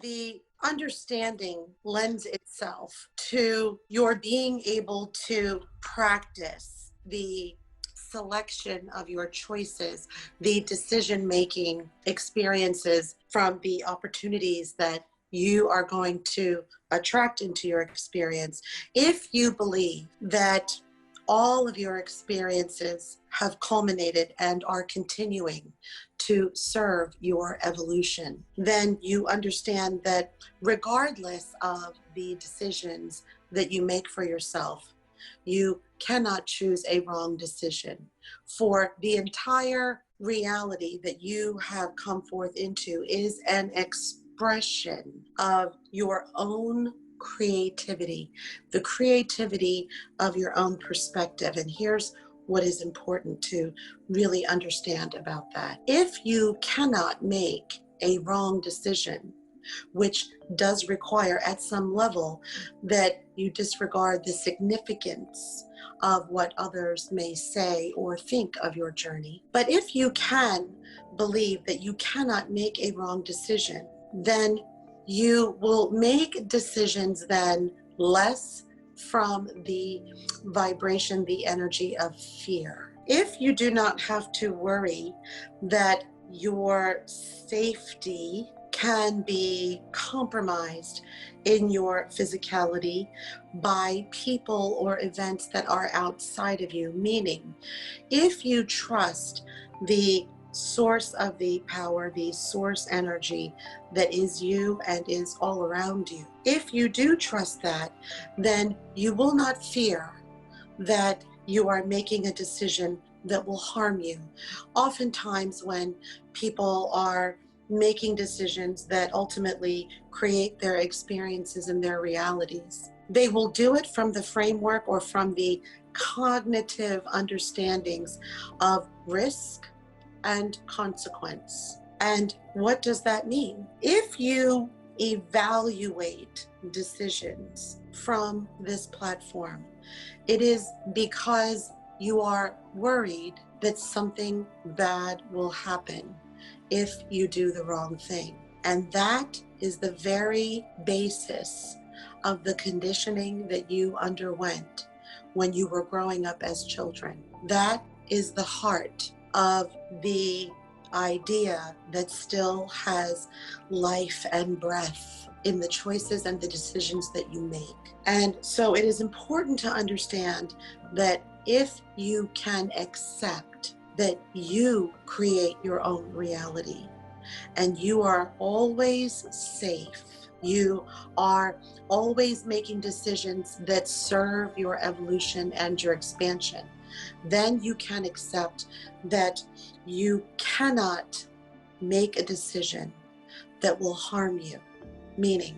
the understanding lends itself to your being able to practice the selection of your choices, the decision-making experiences from the opportunities that you are going to attract into your experience. If you believe that all of your experiences have culminated and are continuing to serve your evolution, then you understand that regardless of the decisions that you make for yourself, you cannot choose a wrong decision. For the entire reality that you have come forth into is an expression of your own creativity, the creativity of your own perspective. And here's what is important to really understand about that. If you cannot make a wrong decision, which does require at some level that you disregard the significance of what others may say or think of your journey. But if you can believe that you cannot make a wrong decision, then you will make decisions then less from the vibration, the energy of fear. If you do not have to worry that your safety can be compromised in your physicality by people or events that are outside of you, meaning if you trust the source of the power, the source energy that is you and is all around you, if you do trust that, then you will not fear that you are making a decision that will harm you. Oftentimes when people are making decisions that ultimately create their experiences and their realities, they will do it from the framework or from the cognitive understandings of risk and consequence. And what does that mean? If you evaluate decisions from this platform, it is because you are worried that something bad will happen if you do the wrong thing. And that is the very basis of the conditioning that you underwent when you were growing up as children. That is the heart of the idea that still has life and breath in the choices and the decisions that you make. And so it is important to understand that if you can accept that you create your own reality and you are always safe, you are always making decisions that serve your evolution and your expansion, then you can accept that you cannot make a decision that will harm you. Meaning,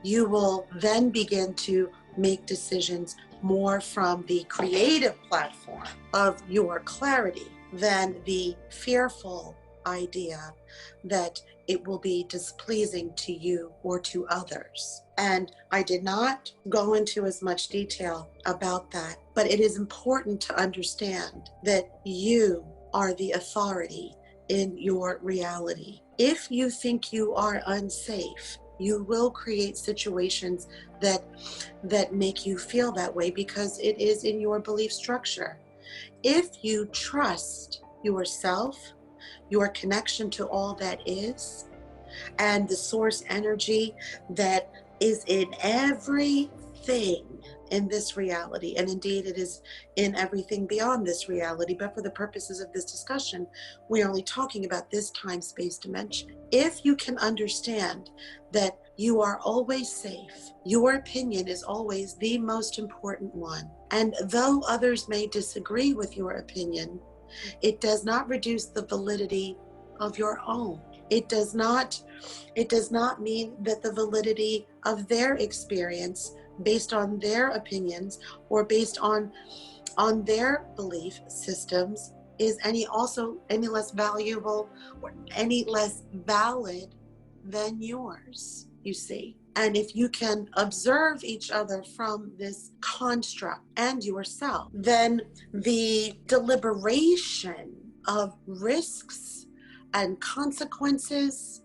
you will then begin to make decisions more from the creative platform of your clarity than the fearful idea that it will be displeasing to you or to others. And I did not go into as much detail about that, but it is important to understand that you are the authority in your reality. If you think you are unsafe, you will create situations that make you feel that way because it is in your belief structure. If you trust yourself, your connection to all that is, and the source energy that is in everything in this reality, and indeed it is in everything beyond this reality, but for the purposes of this discussion, we're only talking about this time-space dimension. If you can understand that you are always safe, your opinion is always the most important one, and though others may disagree with your opinion, it does not reduce the validity of your own. It does not mean that the validity of their experience based on their opinions or based on their belief systems is any less valuable or any less valid than yours, you see. And if you can observe each other from this construct and yourself, then the deliberation of risks and consequences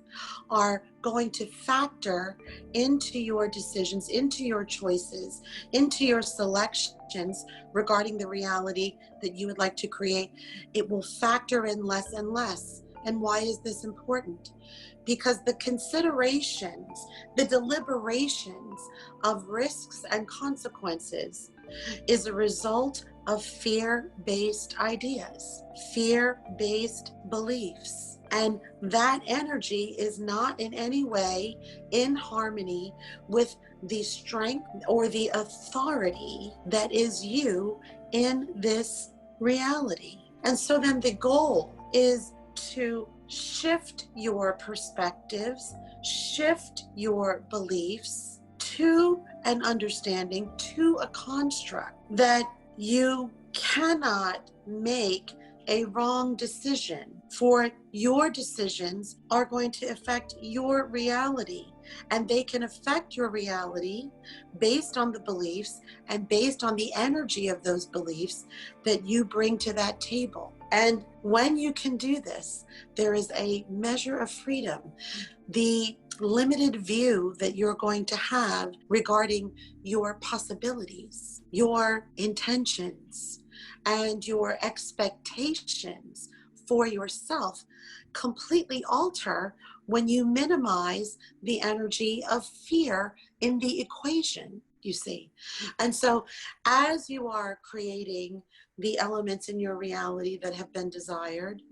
are going to factor into your decisions, into your choices, into your selections regarding the reality that you would like to create. It will factor in less and less. And why is this important? Because the considerations, the deliberations of risks and consequences is a result of fear-based ideas, fear-based beliefs. And that energy is not in any way in harmony with the strength or the authority that is you in this reality. And so then the goal is to shift your perspectives, shift your beliefs to an understanding, to a construct that you cannot make a wrong decision, for your decisions are going to affect your reality, and they can affect your reality based on the beliefs and based on the energy of those beliefs that you bring to that table. And when you can do this, there is a measure of freedom. The limited view that you're going to have regarding your possibilities, your intentions, and your expectations for yourself completely alter when you minimize the energy of fear in the equation, you see. And so as you are creating the elements in your reality that have been desired,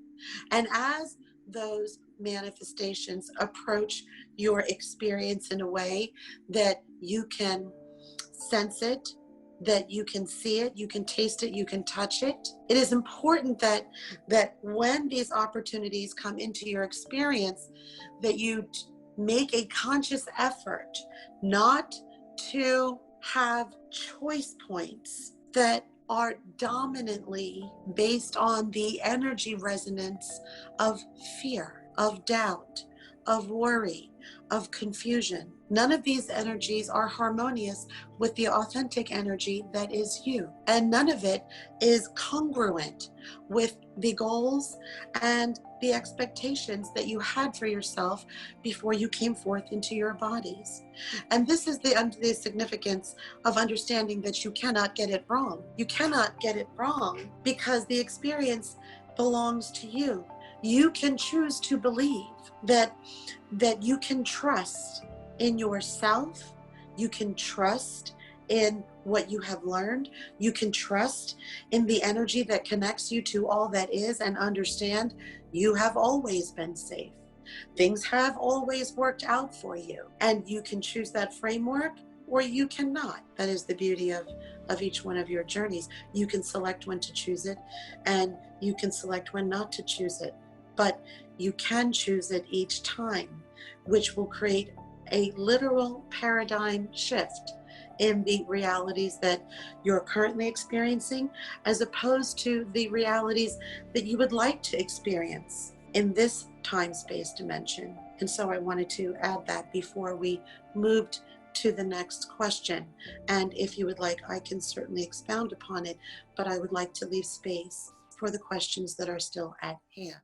and as those manifestations approach your experience in a way that you can sense it, that you can see it, you can taste it, you can touch it. It is important that when these opportunities come into your experience, that you make a conscious effort not to have choice points that are dominantly based on the energy resonance of fear, of doubt, of worry, of confusion. None of these energies are harmonious with the authentic energy that is you. And none of it is congruent with the goals and the expectations that you had for yourself before you came forth into your bodies. And this is the significance of understanding that you cannot get it wrong. You cannot get it wrong because the experience belongs to you. You can choose to believe that you can trust in yourself, you can trust in what you have learned, you can trust in the energy that connects you to all that is, and understand you have always been safe. Things have always worked out for you, and you can choose that framework or you cannot. That is the beauty of each one of your journeys. You can select when to choose it, and you can select when not to choose it. But you can choose it each time, which will create a literal paradigm shift in the realities that you're currently experiencing, as opposed to the realities that you would like to experience in this time-space dimension. And so I wanted to add that before we moved to the next question. And if you would like, I can certainly expound upon it, but I would like to leave space for the questions that are still at hand.